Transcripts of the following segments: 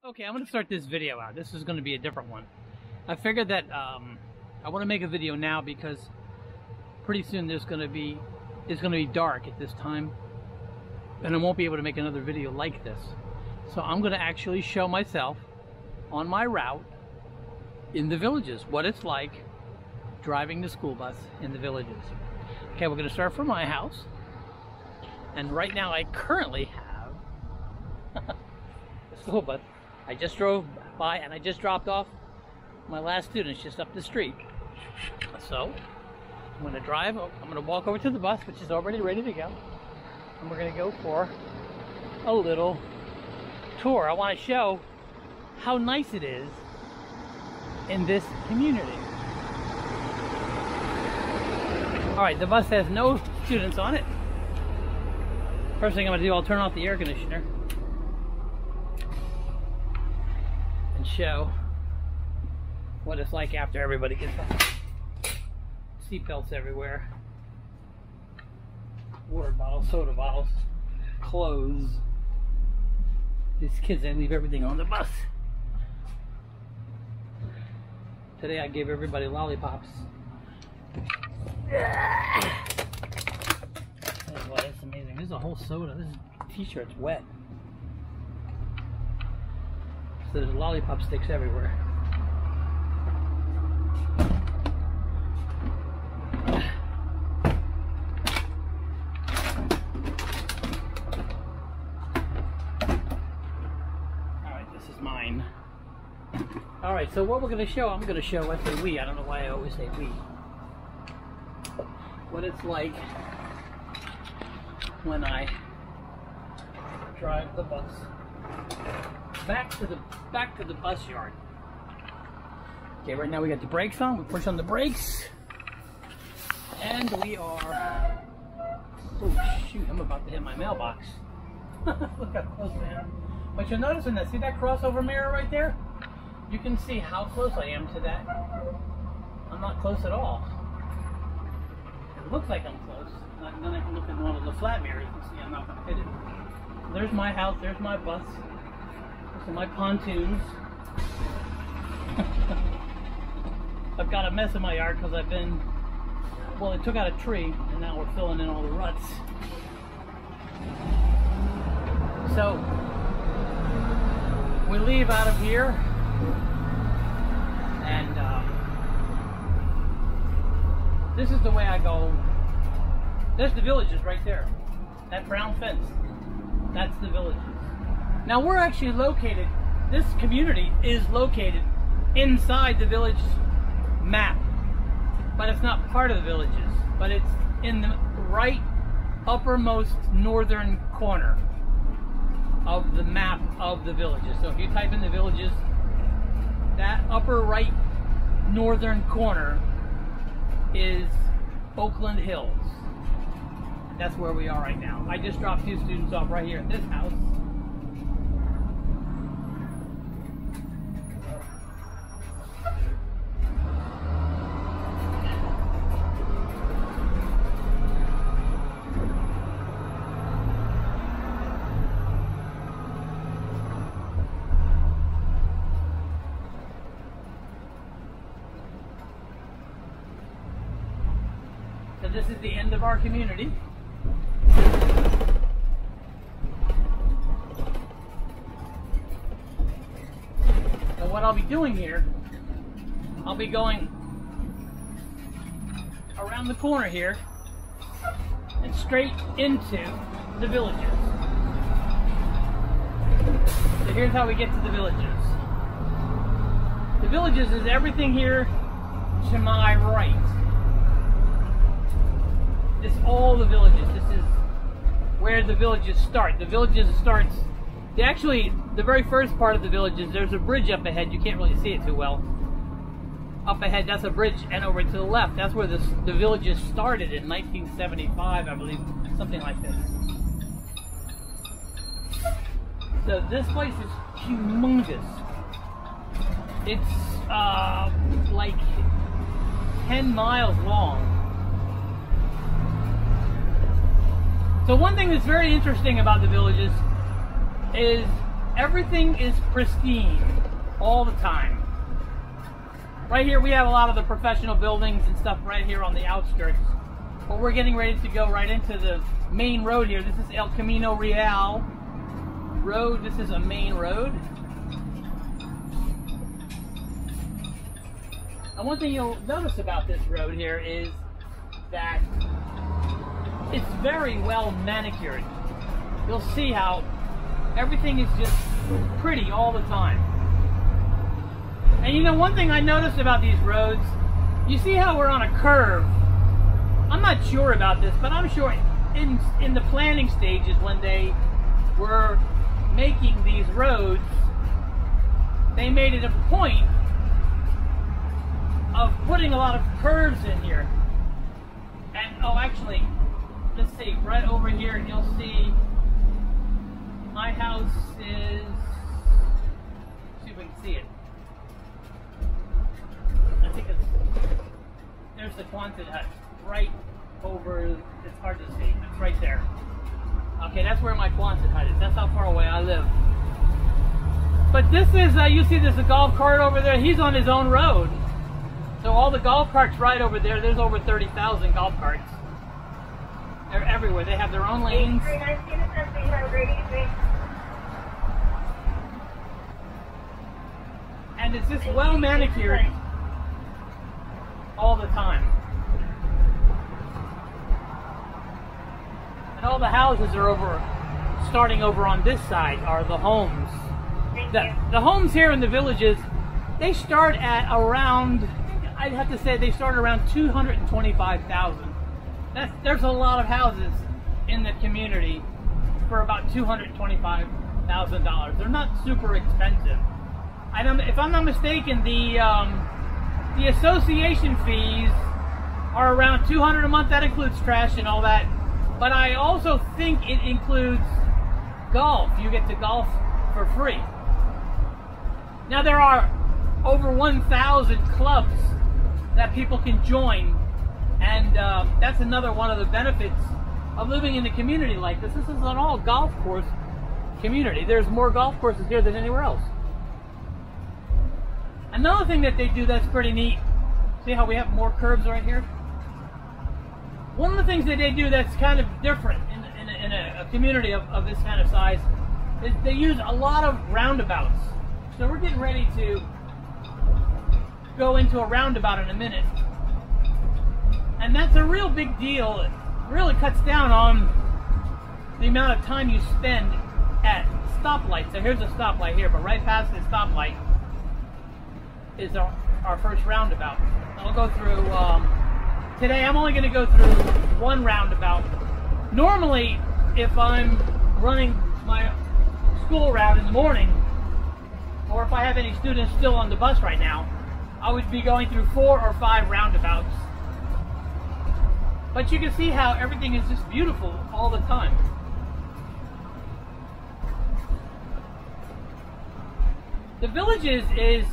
Okay, I'm going to start this video out. This is going to be a different one. I figured that I want to make a video now because pretty soon it's going to be dark at this time, and I won't be able to make another video like this. So I'm going to actually show myself on my route in the villages, what it's like driving the school bus in the villages. Okay, we're going to start from my house, and right now I currently have the school bus. I just drove by and I just dropped off my last students just up the street. So I'm going to drive, I'm going to walk over to the bus, which is already ready to go, and we're going to go for a little tour. I want to show how nice it is in this community. Alright, the bus has no students on it. First thing I'm going to do, I'll turn off the air conditioner and show what it's like after everybody gets off. Seatbelts everywhere, water bottles, soda bottles, clothes. These kids, they leave everything on the bus. Today I gave everybody lollipops. Wow, that's amazing. This is a whole soda. This t-shirt's wet. So there's lollipop sticks everywhere. Alright, this is mine. Alright, so what we're going to show, I'm going to show, I say we, I don't know why I always say we, what it's like when I drive the bus back to the bus yard. Okay, right now we got the brakes on. We push on the brakes, and we are. Oh shoot! I'm about to hit my mailbox. Look how close I am. But you're noticing that. See that crossover mirror right there? You can see how close I am to that. I'm not close at all. It looks like I'm close. And then I can look at one of the flat mirrors and see I'm not going to hit it. There's my house. There's my bus. These are my pontoons. I've got a mess in my yard because I've been, well, it took out a tree and now we're filling in all the ruts. So we leave out of here, and this is the way I go. There's the villages right there. That brown fence, that's the villages. Now we're actually located, this community is located inside the village map, but it's not part of the villages, but it's in the right uppermost northern corner of the map of the villages. So if you type in the villages, that upper right northern corner is Oakland Hills. That's where we are right now. I just dropped 2 students off right here at this house. So this is the end of our community. So what I'll be doing here, I'll be going around the corner here and straight into the villages. So here's how we get to the villages. The villages is everything here to my right. This all the villages. This is where the villages start. The villages starts. Actually, the very first part of the villages, there's a bridge up ahead. You can't really see it too well. Up ahead, that's a bridge, and over to the left, that's where the villages started in 1975, I believe, something like this. So this place is humongous. It's like 10 miles long. So one thing that's very interesting about the villages is Everything is pristine all the time. Right here we have a lot of the professional buildings and stuff right here on the outskirts. But we're getting ready to go right into the main road here. This is El Camino Real Road. This is a main road. And one thing you'll notice about this road here is that it's very well manicured. You'll see how everything is just pretty all the time. And you know, one thing I noticed about these roads, you see how we're on a curve. I'm not sure about this, but I'm sure in the planning stages when they were making these roads, they made it a point of putting a lot of curves in here. And oh, actually, let's see, right over here you'll see my house is, let's see if we can see it. I think there's the Quonset hut right over, it's hard to see, it's right there. Okay, that's where my Quonset hut is. That's how far away I live. But this is, you see there's a golf cart over there. He's on his own road. So all the golf carts right over there, there's over 30,000 golf carts. They're everywhere. They have their own lanes. And it's just well manicured all the time. And all the houses are starting over on this side are the homes. The homes here in the villages, they start at around, I'd have to say they start around 225,000. There's a lot of houses in the community for about $225,000. They're not super expensive. If I'm not mistaken, the association fees are around $200 a month. That includes trash and all that. But I also think it includes golf. You get to golf for free. Now there are over 1,000 clubs that people can join, and that's another one of the benefits of living in a community like this. This is an all golf course community. There's more golf courses here than anywhere else. Another thing that they do that's pretty neat, see how we have more curves right here? One of the things that they do that's kind of different in a community of this kind of size is they use a lot of roundabouts. So we're getting ready to go into a roundabout in a minute. And that's a real big deal. It really cuts down on the amount of time you spend at stoplights. So here's a stoplight here, but right past this stoplight is our first roundabout. I'll go through, today I'm only going to go through one roundabout. Normally, if I'm running my school route in the morning, or if I have any students still on the bus right now, I would be going through 4 or 5 roundabouts. But you can see how everything is just beautiful all the time. The Villages is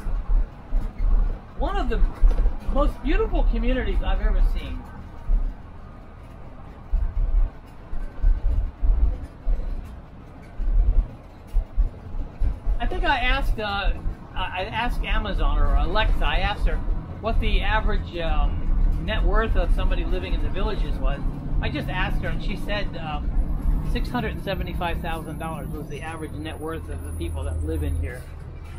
one of the most beautiful communities I've ever seen. I think I asked Amazon or Alexa, I asked her what the average net worth of somebody living in the Villages was. I just asked her and she said $675,000 was the average net worth of the people that live in here.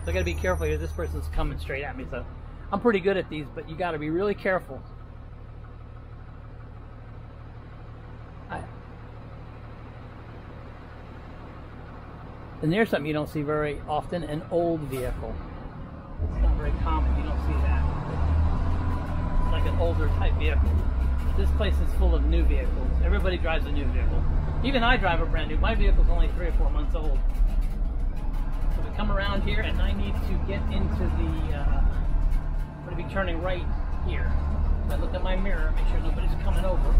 So I gotta be careful here. This person's coming straight at me, so I'm pretty good at these, but you gotta be really careful. And there's something you don't see very often, an old vehicle. It's not very common, you don't see that. It's like an older type vehicle. This place is full of new vehicles. Everybody drives a new vehicle. Even I drive a brand new. My vehicle's only 3 or 4 months old. So we come around here and I need to get into the, I'm going to be turning right here. So I look at my mirror, make sure nobody's coming over.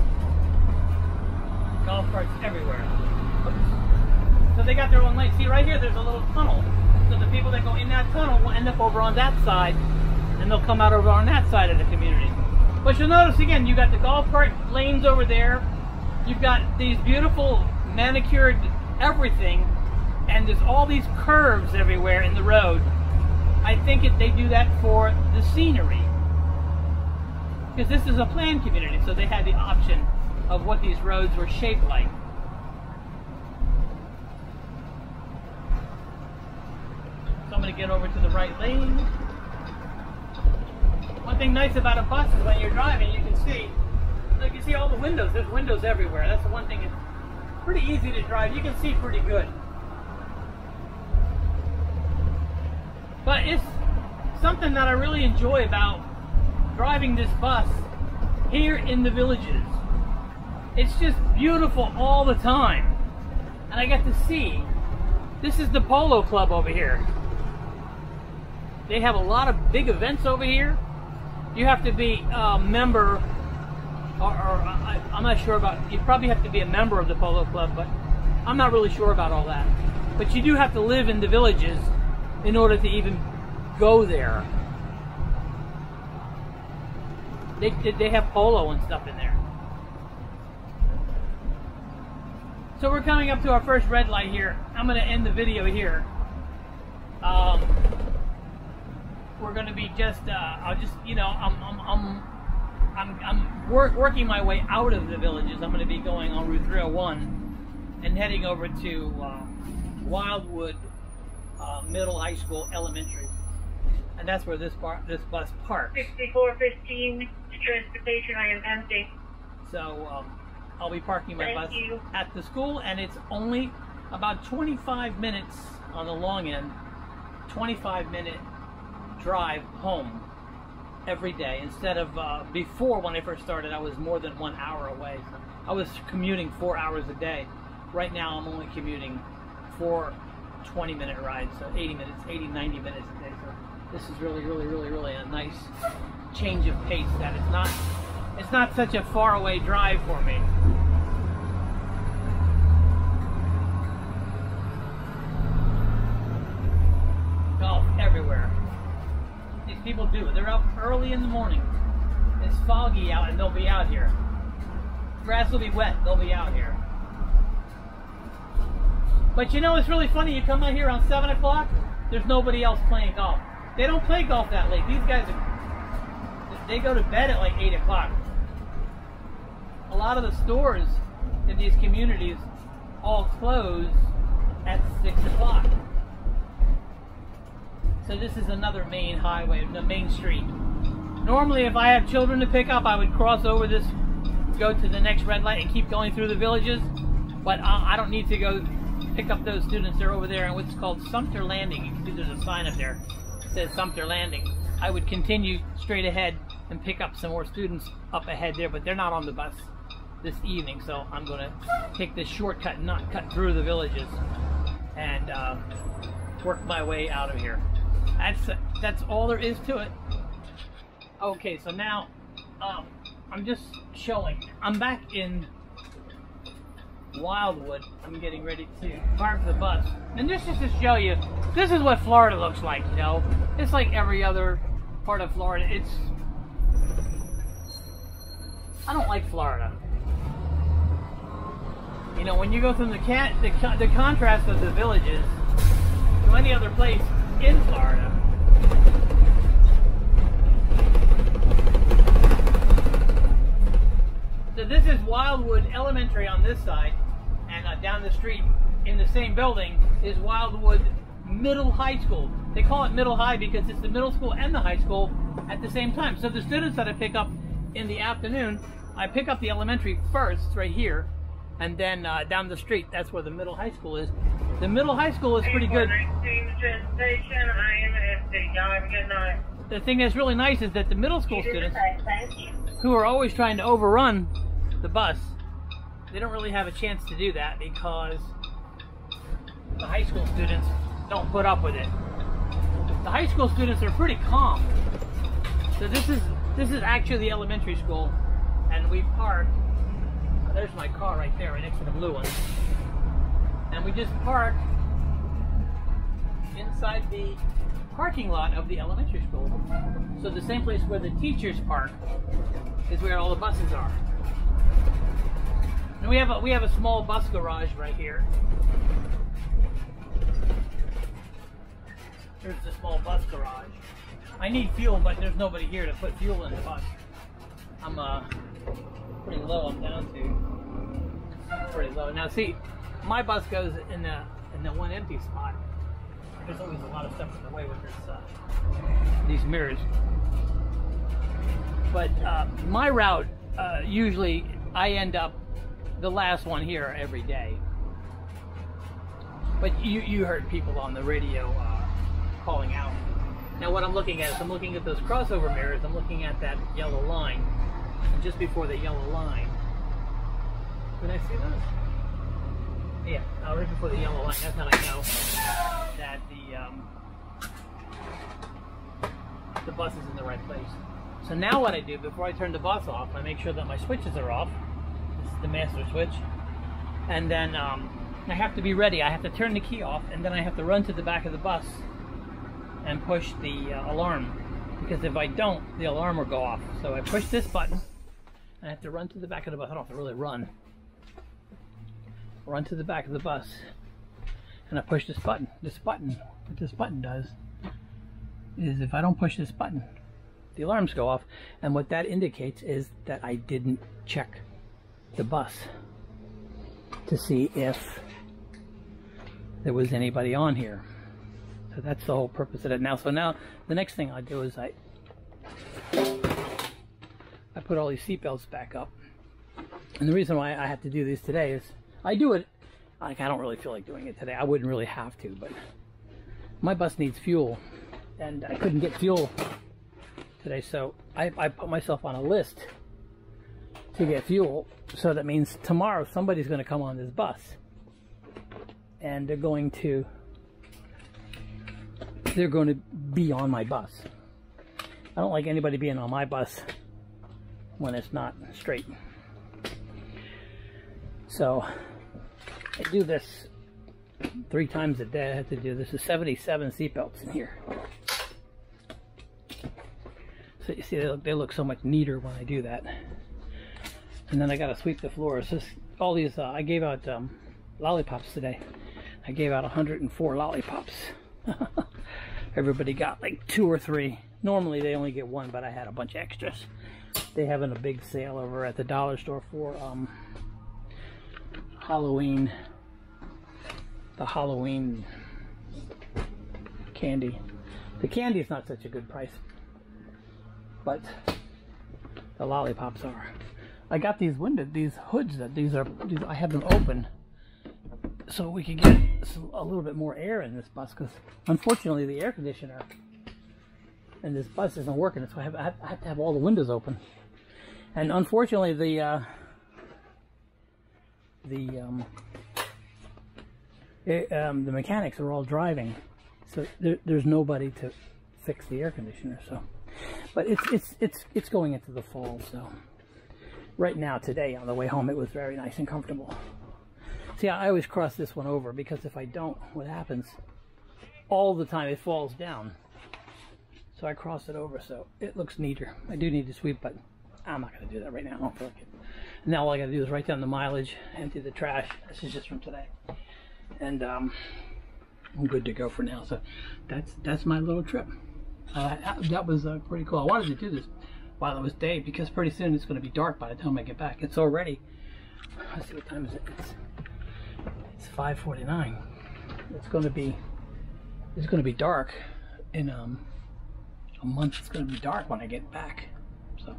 Golf carts everywhere. Oops. So they got their own lane. See right here, there's a little tunnel. So the people that go in that tunnel will end up over on that side, and they'll come out over on that side of the community. But you'll notice again, you got the golf cart lanes over there. You've got these beautiful manicured everything, and there's all these curves everywhere in the road. I think they do that for the scenery, because this is a planned community, so they had the option of what these roads were shaped like. So I'm going to get over to the right lane. One thing nice about a bus is when you're driving, you can see all the windows. There's windows everywhere. That's the one thing. It's pretty easy to drive. You can see pretty good. But it's something that I really enjoy about driving this bus here in the villages. It's just beautiful all the time. And I get to see, this is the Polo Club over here. They have a lot of big events over here. You have to be a member, I'm not sure about, you probably have to be a member of the Polo Club, but I'm not really sure about all that. But you do have to live in the villages in order to even go there. They have polo and stuff in there. So we're coming up to our first red light here. I'm going to end the video here. We're going to be just, I'll just, you know, I'm working my way out of the villages. I'm going to be going on Route 301 and heading over to Wildwood High School Elementary, and that's where this bus parks. 6415 transportation. I am empty. So I'll be parking my bus at the school, and it's only about 25 minutes on the long end. 25-minute drive home every day, instead of before, when I first started, I was more than 1 hour away. So I was commuting 4 hours a day. Right now I'm only commuting 4 20-minute rides, so 80 minutes, 80, 90 minutes a day. So this is really a nice change of pace, that it's not such a far away drive for me. Golf everywhere. These people do it. They're up early in the morning. It's foggy out and they'll be out here. Grass will be wet, they'll be out here. But you know, it's really funny, you come out here around 7 o'clock, there's nobody else playing golf. They don't play golf that late. These guys, they go to bed at like 8 o'clock. A lot of the stores in these communities all close at 6 o'clock. So this is another main highway, the main street. Normally, if I have children to pick up, I would cross over this, go to the next red light and keep going through the villages. But I don't need to go pick up those students. They're over there in what's called Sumter Landing. You can see there's a sign up there that says Sumter Landing. I would continue straight ahead and pick up some more students up ahead there, but they're not on the bus this evening, so I'm going to take this shortcut and not cut through the villages and work my way out of here. That's all there is to it. Okay, so now I'm just showing. I'm back in Wildwood. I'm getting ready to park the bus, and this is to show you, this is what Florida looks like. You know, it's like every other part of Florida. I don't like Florida. You know, when you go from the contrast of the villages to any other place in Florida. So this is Wildwood Elementary on this side, and down the street in the same building is Wildwood Middle High School. They call it Middle High because it's the middle school and the high school at the same time. So the students that I pick up in the afternoon, I pick up the elementary first, right here, and then down the street, that's where the middle high school is. The middle high school is pretty good. The thing that's really nice is that the middle school students, who are always trying to overrun the bus, they don't really have a chance to do that because the high school students don't put up with it. The high school students are pretty calm. So this is actually the elementary school, and we park. There's my car right there, right next to the blue one. And we just park inside the parking lot of the elementary school. So the same place where the teachers park is where all the buses are. And we have a small bus garage right here. Here's the small bus garage. I need fuel, but there's nobody here to put fuel in the bus. I'm pretty low. I'm down to pretty low. Now see, my bus goes in the one empty spot. There's always a lot of stuff in the way with this these mirrors. But my route, usually I end up the last one here every day. But you heard people on the radio calling out. Now what I'm looking at is I'm looking at those crossover mirrors. I'm looking at that yellow line. And just before the yellow line, did I see those? Yeah, right before the yellow line. That's how I know that the bus is in the right place. So now what I do before I turn the bus off, I make sure that my switches are off. This is the master switch. And then I have to be ready. I have to turn the key off, and then I have to run to the back of the bus and push the alarm. Because if I don't, the alarm will go off. So I push this button, and I have to run to the back of the bus. I don't have to really run. Run to the back of the bus, and I push this button. What this button does is if I don't push this button, the alarms go off, and what that indicates is that I didn't check the bus to see if there was anybody on here. So that's the whole purpose of it now. So now the next thing I do is I put all these seat belts back up. And the reason why I have to do this today is I do it, like I don't really feel like doing it today. I wouldn't really have to, but my bus needs fuel, and I couldn't get fuel today, so I put myself on a list to get fuel. So that means tomorrow somebody's going to come on this bus, and they're going to be on my bus. I don't like anybody being on my bus when it's not straight. So I do this 3 times a day. I have to do this. There's 77 seatbelts in here. So you see, they look so much neater when I do that. And then I got to sweep the floors. Just all these. I gave out lollipops today. I gave out 104 lollipops. Everybody got like 2 or 3. Normally they only get 1, but I had a bunch of extras. They having a big sale over at the dollar store for Halloween. The Halloween candy. The candy is not such a good price, but the lollipops are. I got these these hoods I have them open so we can get a little bit more air in this bus, because unfortunately the air conditioner in this bus isn't working, so I have to have all the windows open. And unfortunately the mechanics are all driving, so there's nobody to fix the air conditioner. So, but it's going into the fall. So right now, today on the way home, it was very nice and comfortable. See, I always cross this one over, because if I don't, what happens all the time, it falls down. So I cross it over so it looks neater. I do need to sweep, but I'm not going to do that right now. I don't feel like it. Now all I got to do is write down the mileage, empty the trash. This is just from today, and I'm good to go for now. So that's my little trip. That was pretty cool. I wanted to do this while it was day, because pretty soon it's going to be dark by the time I get back. It's already, let's see, what time is it? It's 5:49. It's going to be dark in a month. It's going to be dark when I get back. So,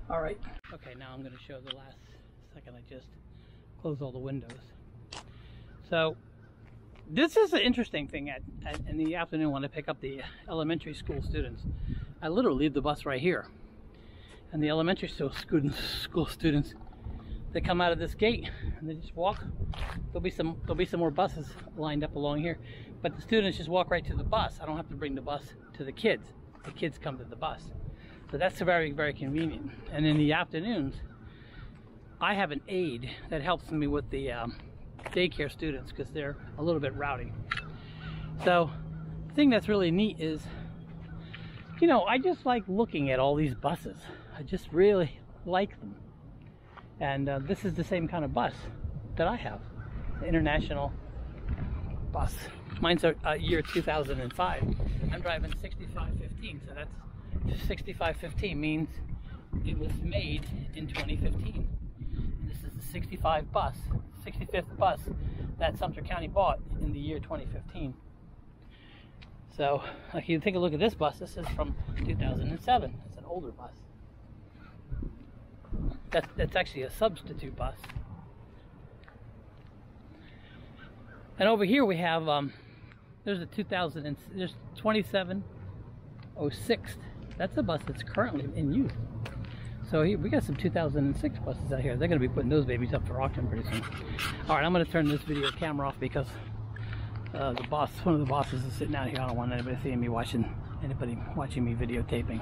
all right. Okay, now I'm going to show the last second. I just closed all the windows. So this is an interesting thing in the afternoon when I pick up the elementary school students. I literally leave the bus right here, and the elementary school students, they come out of this gate and they just walk. There'll be some more buses lined up along here, but the students just walk right to the bus. I don't have to bring the bus to the kids. The kids come to the bus. So that's very, very convenient. And in the afternoons, I have an aide that helps me with the daycare students, because they're a little bit rowdy. So the thing that's really neat is, you know, I just like looking at all these buses. I just really like them. And this is the same kind of bus that I have, the international bus. Mine's a year 2005. I'm driving 6515, so that's 6515 means it was made in 2015. And this is the 65th bus that Sumter County bought in the year 2015. So, like, you take a look at this bus. This is from 2007. It's an older bus. That's actually a substitute bus. And over here we have there's a 2706. That's a bus that's currently in use. So we got some 2006 buses out here. They're going to be putting those babies up for auction pretty soon. All right, I'm going to turn this video camera off because one of the bosses is sitting out here. I don't want anybody seeing me anybody watching me videotaping.